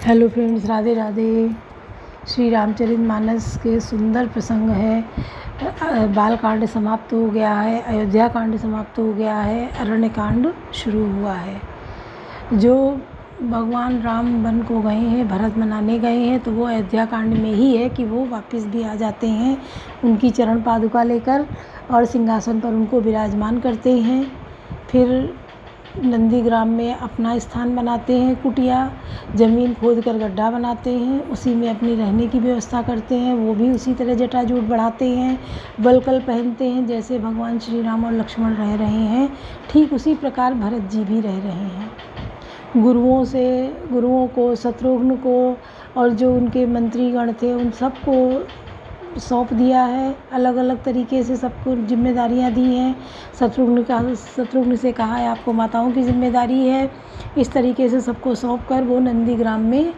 Hello friends, Radhe Radhe. Shri Ramcharitmanas के सुंदर प्रसंग है। बाल कांड समाप्त हो गया है, अयोध्या कांड समाप्त हो गया है, अरण्य कांड शुरू हुआ है। जो भगवान राम वन को गए हैं, भरत मनाने गए हैं, तो वो अयोध्या कांड में ही है कि वो वापस भी आ जाते हैं उनकी चरण पादुका लेकर और सिंहासन पर उनको विराजमान करते हैं। फिर नंदीग्राम में अपना स्थान बनाते हैं, कुटिया ज़मीन खोद कर गड्ढा बनाते हैं, उसी में अपनी रहने की व्यवस्था करते हैं। वो भी उसी तरह जटाजूट बढ़ाते हैं, वल्कल पहनते हैं, जैसे भगवान श्री राम और लक्ष्मण रह रहे हैं, ठीक उसी प्रकार भरत जी भी रह रहे हैं। गुरुओं को, शत्रुघ्न को और जो उनके मंत्रीगण थे उन सबको सौंप दिया है। अलग अलग तरीके से सबको जिम्मेदारियां दी हैं। शत्रुघ्न से कहा है आपको माताओं की जिम्मेदारी है। इस तरीके से सबको सौंप कर वो नंदीग्राम में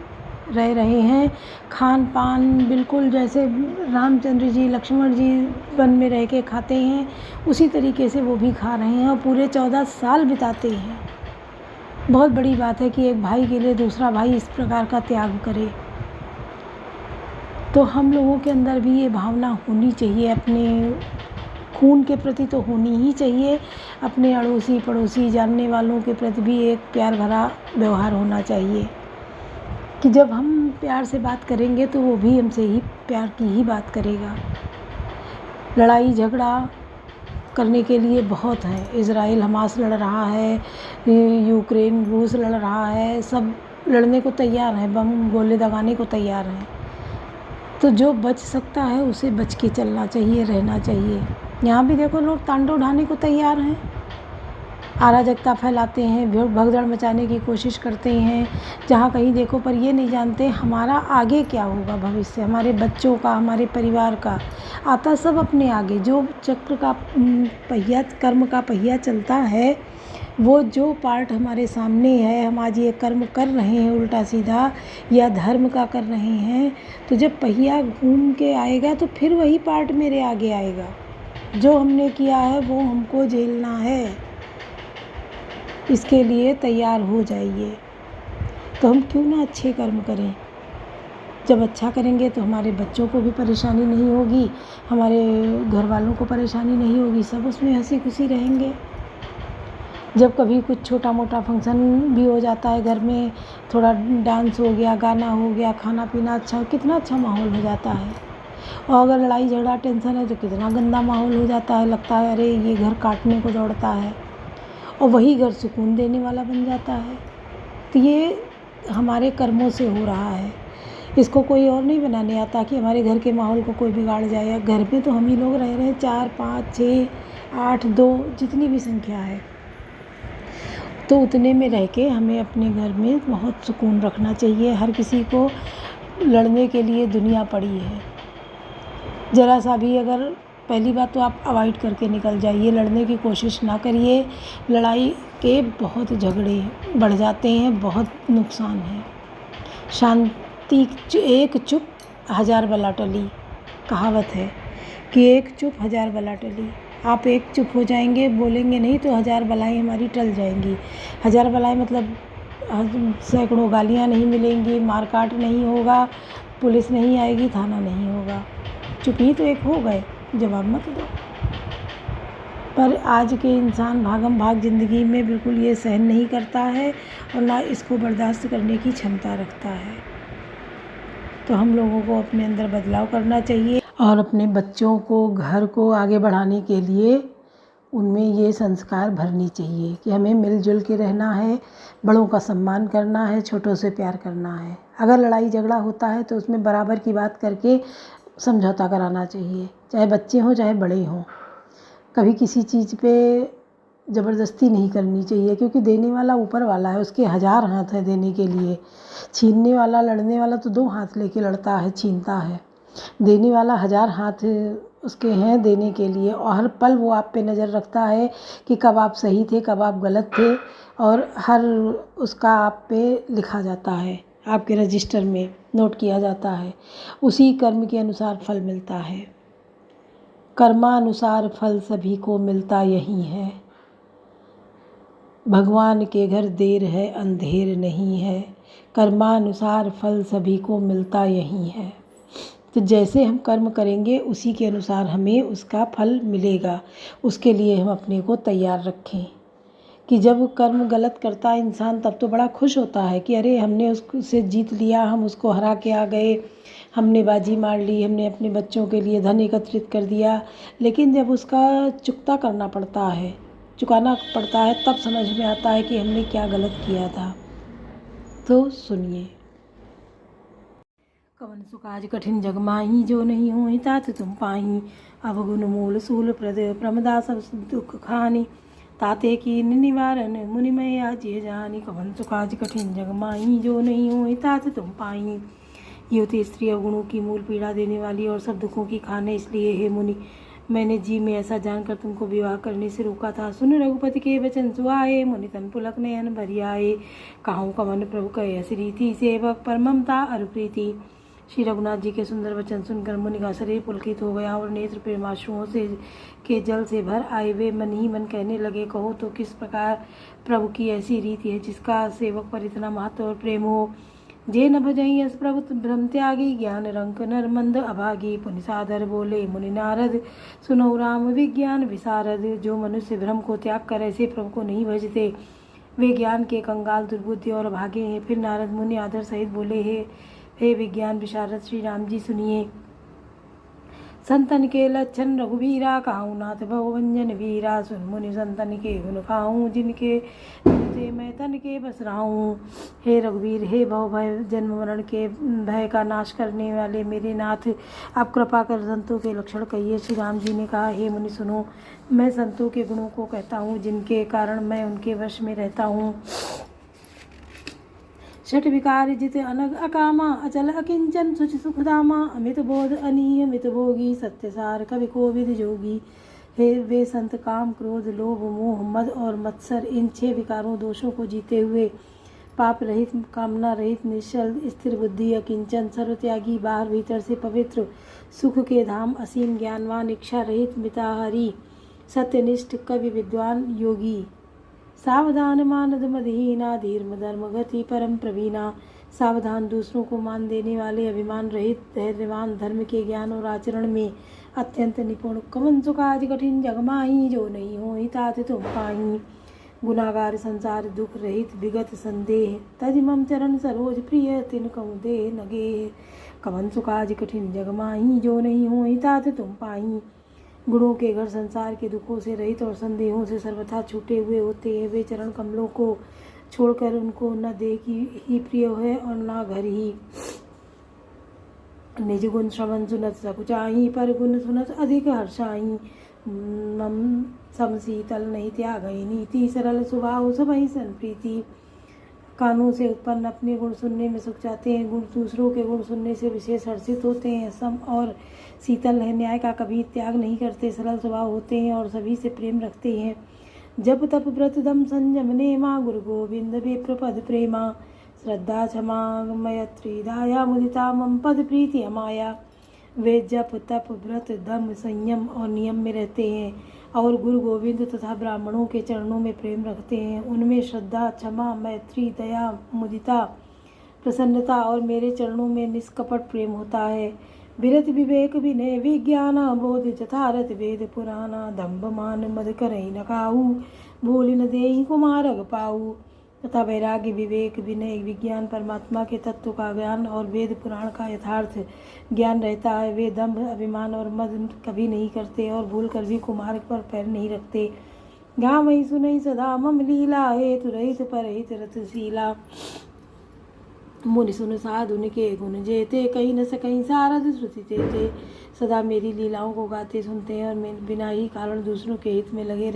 रह रहे हैं। खान पान बिल्कुल जैसे रामचंद्र जी, लक्ष्मण जी वन में रह के खाते हैं, उसी तरीके से वो भी खा रहे हैं और पूरे 14 साल बिताते हैं। बहुत बड़ी बात है कि एक भाई के लिए दूसरा भाई इस प्रकार का त्याग करे। तो हम लोगों के अंदर भी ये भावना होनी चाहिए, अपने खून के प्रति तो होनी ही चाहिए, अपने अड़ोसी पड़ोसी जानने वालों के प्रति भी एक प्यार भरा व्यवहार होना चाहिए कि जब हम प्यार से बात करेंगे तो वो भी हमसे ही प्यार की ही बात करेगा। लड़ाई झगड़ा करने के लिए बहुत है। इज़राइल हमास लड़ रहा है, यूक्रेन रूस लड़ रहा है, सब लड़ने को तैयार हैं, बम गोले दगाने को तैयार हैं। तो जो बच सकता है उसे बच के चलना चाहिए, रहना चाहिए। यहाँ भी देखो लोग तांडव ढाने को तैयार हैं, अराजकता फैलाते हैं, भगदड़ मचाने की कोशिश करते हैं जहाँ कहीं देखो, पर ये नहीं जानते हमारा आगे क्या होगा, भविष्य हमारे बच्चों का, हमारे परिवार का। आता सब अपने आगे। जो चक्र का पहिया, कर्म का पहिया चलता है, वो जो पार्ट हमारे सामने है, हम आज ये कर्म कर रहे हैं उल्टा सीधा या धर्म का कर रहे हैं, तो जब पहिया घूम के आएगा तो फिर वही पार्ट मेरे आगे आएगा। जो हमने किया है वो हमको झेलना है, इसके लिए तैयार हो जाइए। तो हम क्यों ना अच्छे कर्म करें। जब अच्छा करेंगे तो हमारे बच्चों को भी परेशानी नहीं होगी, हमारे घर वालों को परेशानी नहीं होगी, सब उसमें हंसी खुशी रहेंगे। जब कभी कुछ छोटा मोटा फंक्शन भी हो जाता है घर में, थोड़ा डांस हो गया, गाना हो गया, खाना पीना अच्छा, कितना अच्छा माहौल हो जाता है। और अगर लड़ाई झगड़ा टेंशन है तो कितना गंदा माहौल हो जाता है, लगता है अरे ये घर काटने को दौड़ता है, और वही घर सुकून देने वाला बन जाता है। तो ये हमारे कर्मों से हो रहा है, इसको कोई और नहीं बनाने आता कि हमारे घर के माहौल को कोई बिगाड़ जाए। घर में तो हम ही लोग रह रहे हैं, 4 5 6 8 2 जितनी भी संख्या है, तो उतने में रह के हमें अपने घर में बहुत सुकून रखना चाहिए। हर किसी को लड़ने के लिए दुनिया पड़ी है। ज़रा सा भी अगर, पहली बात तो आप अवॉइड करके निकल जाइए, लड़ने की कोशिश ना करिए। लड़ाई के बहुत झगड़े बढ़ जाते हैं, बहुत नुकसान है। शांति, एक चुप हज़ार बला टली, कहावत है कि एक चुप हज़ार बला टली। आप एक चुप हो जाएंगे, बोलेंगे नहीं, तो 1000 बलाएँ हमारी टल जाएंगी। 1000 बलाएँ मतलब सैकड़ों गालियाँ नहीं मिलेंगी, मारकाट नहीं होगा, पुलिस नहीं आएगी, थाना नहीं होगा। चुप ही तो एक हो गए, जवाब मत दो। पर आज के इंसान भागम भाग ज़िंदगी में बिल्कुल ये सहन नहीं करता है और ना इसको बर्दाश्त करने की क्षमता रखता है। तो हम लोगों को अपने अंदर बदलाव करना चाहिए और अपने बच्चों को, घर को आगे बढ़ाने के लिए उनमें ये संस्कार भरनी चाहिए कि हमें मिलजुल के रहना है, बड़ों का सम्मान करना है, छोटों से प्यार करना है। अगर लड़ाई झगड़ा होता है तो उसमें बराबर की बात करके समझौता कराना चाहिए, चाहे बच्चे हों चाहे बड़े हों। कभी किसी चीज़ पे ज़बरदस्ती नहीं करनी चाहिए, क्योंकि देने वाला ऊपर वाला है, उसके 1000 हाथ हैं देने के लिए। छीनने वाला, लड़ने वाला तो 2 हाथ लेके लड़ता है, छीनता है। देने वाला 1000 हाथ उसके हैं देने के लिए, और हर पल वो आप पे नज़र रखता है कि कब आप सही थे, कब आप गलत थे, और हर उसका आप पे लिखा जाता है, आपके रजिस्टर में नोट किया जाता है। उसी कर्म के अनुसार फल मिलता है। कर्मानुसार फल सभी को मिलता यही है। भगवान के घर देर है अंधेर नहीं है, कर्मानुसार फल सभी को मिलता यही है। तो जैसे हम कर्म करेंगे उसी के अनुसार हमें उसका फल मिलेगा। उसके लिए हम अपने को तैयार रखें कि जब कर्म गलत करता है इंसान तब तो बड़ा खुश होता है कि अरे हमने उससे जीत लिया, हम उसको हरा के आ गए, हमने बाजी मार ली, हमने अपने बच्चों के लिए धन एकत्रित कर दिया। लेकिन जब उसका चुकता करना पड़ता है, चुकाना पड़ता है, तब समझ में आता है कि हमने क्या गलत किया था। तो सुनिए। कवन सुकाज कठिन जग माही, जो नहीं हो तात तुम पाही। अवगुण मूल सूल प्रद प्रमदा सब दुख खानी, ताते की निवारण मुनिमय आजिए जानी। कवन सुकाज कठिन जग माही, जो नहीं हो तात तुम पाही। ये होती स्त्री अवगुणों की मूल पीड़ा देने वाली और सब दुखों की खाने। इसलिए हे मुनि, मैंने जी में ऐसा जानकर तुमको विवाह करने से रोका था। सुन रघुपति के वचन सुहाए, मुनि तन पुलक नयन भरी आए। कहूँ कवन प्रभु कहे ऐसी रीति, सेवक पर ममता अरु प्रीति। श्री रघुनाथ जी के सुंदर वचन सुनकर मुनि का शरीर पुलकित हो गया और नेत्र प्रेमाश्रुओं से के जल से भर आए। वे मन ही मन कहने लगे, कहो तो किस प्रकार प्रभु की ऐसी रीति है जिसका सेवक पर इतना महत्व और प्रेम हो। जे न भजई अस प्रभु भ्रम त्यागी, ज्ञान रंक नर मंद अभागी। पुनि सादर बोले मुनि नारद, सुनो राम विज्ञान विशारद। जो मनुष्य भ्रम को त्याग कर ऐसे प्रभु को नहीं भजते, वे ज्ञान के कंगाल दुर्बुद्धि और भागे हैं। फिर नारद मुनि आदर सहित बोले, हे विज्ञान विशारद श्री राम जी, सुनिए। संतन के लक्षण रघुवीरा, कहूँ नाथ भवभंजन वीरा। सुन मुनि संतन के गुण खाऊँ, जिनके से मैं तन के बस राहूँ। हे रघुवीर, हे भव भय जन्म मरण के भय का नाश करने वाले मेरे नाथ, आप कृपा कर संतों के लक्षण कहिए। श्री राम जी ने कहा, हे मुनि सुनो, मैं संतों के गुणों को कहता हूँ, जिनके कारण मैं उनके वश में रहता हूँ। षट विकार जित अनग अकामा, अचल अकिंचन सुच सुखधामा। अमित बोध अनियमित भोगी, सत्यसार कवि कोविद जोगी। हे वे संत काम क्रोध लोभ मोह मद और मत्सर, इन 6 विकारों दोषों को जीते हुए पाप रहित कामना रहित निश्चल स्थिर बुद्धि अकिंचन सर्वत्यागी, बाहर भीतर से पवित्र, सुख के धाम असीम ज्ञानवान, इच्छा रहित मिताहारी, सत्यनिष्ठ कवि विद्वान योगी। सावधान मानद मदहीना, धीर्म धर्म गति परम प्रवीणा। सावधान दूसरों को मान देने वाले, अभिमान रहित धैर्यवान, धर्म के ज्ञान और आचरण में अत्यंत निपुण। कवन सुकाज कठिन जग माही, जो नहीं हो तात तुम पाही। गुनागार संसार दुख रहित विगत संदेह, तज मम चरण सरोज प्रिय, तिन कहूँ दे नगे। कवन सुकाज कठिन जग माही, जो नहीं हो तात तुम पाही। गुणों के घर संसार के दुखों से रहित और संदेहों से सर्वथा छूटे हुए होते हैं। वे चरण कमलों को छोड़कर उनको न देह की ही प्रिय है और न घर ही। निज गुण श्रवण सुनत सकुचाई, पर गुण सुनत अधिक हर्षाई। मम सम शीतल नहीं त्यागई नीति, सरल स्वभाव सबहि सन प्रीति। कानों से उत्पन्न अपने गुण सुनने में सुख चाहते हैं, गुण दूसरों के गुण सुनने से विशेष हर्षित होते हैं। सम और शीतल है, न्याय का कभी त्याग नहीं करते, सरल स्वभाव होते हैं और सभी से प्रेम रखते हैं। जप तप व्रत दम संयम नेमा, गुरु गोविंद विप्र पद प्रेमा। श्रद्धा क्षमा मैत्री दाया, मुदिता मम पद प्रीति अमाया। वे जप तप व्रत दम संयम और नियम में रहते हैं और गुरु गोविंद तथा ब्राह्मणों के चरणों में प्रेम रखते हैं। उनमें श्रद्धा क्षमा मैत्री दया मुदिता प्रसन्नता और मेरे चरणों में निष्कपट प्रेम होता है। विरत विवेक विनय विज्ञाना, बोध यथारथ वेद पुराना। दम्भ मान मद करई न काहू, भूल न देहि कुमारग पाऊ। तथा वैराग्य विवेक विनय विज्ञान परमात्मा के तत्व का ज्ञान और वेद पुराण का यथार्थ ज्ञान रहता है। वे दम्भ अभिमान और मद कभी नहीं करते और भूल कर भी कुमार्ग पर पैर नहीं रखते। गावई सुनई सदा मम लीला, हेतु रहित परहित रतशीला। मुनि सुन साधु के गुण जेते, कहीं न सकहीं सारद श्रुति तेते। सदा मेरी लीलाओं को गाते सुनते हैं और बिना ही कारण दूसरों के हित में लगे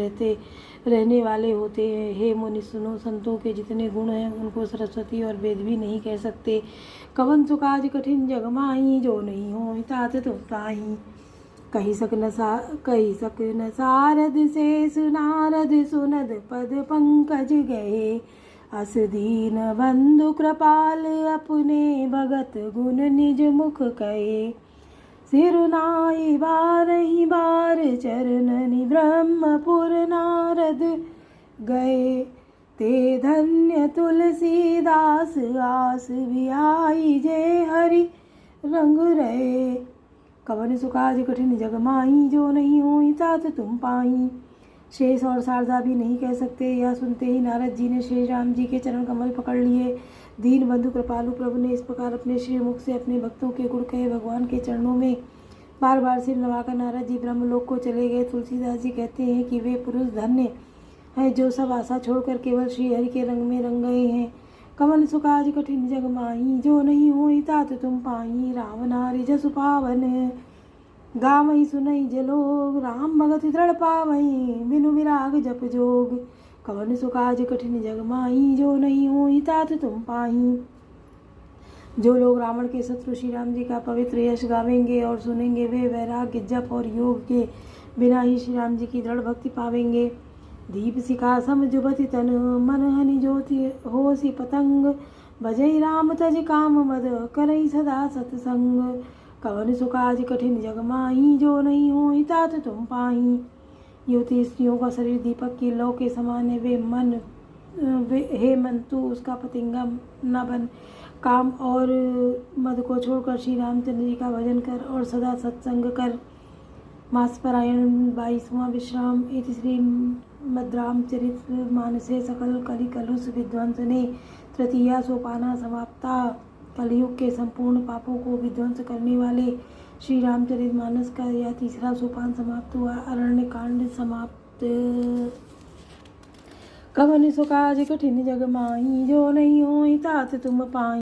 रहने वाले होते हैं। हे मुनि सुनो, संतों के जितने गुण हैं उनको सरस्वती और वेद भी नहीं कह सकते। कवन सुकाज कठिन जग माही, जो नहीं हो तात तुम ताही। कही सक न सारद से सुनारद, सुनद पद पंकज गए। अस दीन बंधु कृपाल, अपने भगत गुण निज मुख कहे। सिरुनाई बारही बार, चरणनि ब्रह्मपुर नारद गए। ते धन्य तुलसीदास आस बिहाई जय हरि रंग रहे। कवन सुकाज कठिन जग माही जो नहीं होई तात तुम पाई। शेष और शारदा भी नहीं कह सकते। यह सुनते ही नारद जी ने श्री राम जी के चरण कमल पकड़ लिए। दीन बंधु कृपालु प्रभु ने इस प्रकार अपने श्री मुख से अपने भक्तों के गुण कहे। भगवान के चरणों में बार बार सिर नवाकर नारद जी ब्रह्मलोक को चले गए। तुलसीदास जी कहते हैं कि वे पुरुष धन्य हैं जो सब आशा छोड़कर केवल श्री हरि के रंग में रंग गए हैं। कवन सुकाज कठिन जग माही जो नहीं होई तात तुम पाई। राम नारी जसु पावन गावई सुनई जलोग। राम भगत दृढ़ पावई बिनु विराग जप जोग। कवन सुकाज कठिन जग माही जो नहीं होई तात तुम पाई। जो लोग रावण के शत्रु श्री राम जी का पवित्र यश गावेंगे और सुनेंगे वे वैराग्य जप और योग के बिना ही श्री राम जी की दृढ़ भक्ति पावेंगे। दीप शिखा सम जुबति तन मन हनि ज्योति होसी पतंग। भजई राम तज काम मद करई सदा सत्संग। कवन सुकाज कठिन जग माही जो नहीं होई तात तुम पाही। युवती स्त्रियों का शरीर दीपक की लौ के समान है। हे मन तू उसका पतिंगा न बन। काम और मद को छोड़कर श्री रामचंद्र जी का भजन कर और सदा सत्संग कर। मासपरायण 22वां विश्राम। इति श्री मद्रामचरित मानसे सकल कलि कलुष विध्वंसने तृतीया सोपाना समाप्ता। कलयुग के संपूर्ण पापों को विध्वंस करने वाले श्री रामचरित मानस का यह तीसरा सोपान समाप्त हुआ। अरण्य कांड समाप्त। कवन सुकाज कठिन जग माही जो नहीं होई तात तुम पाई।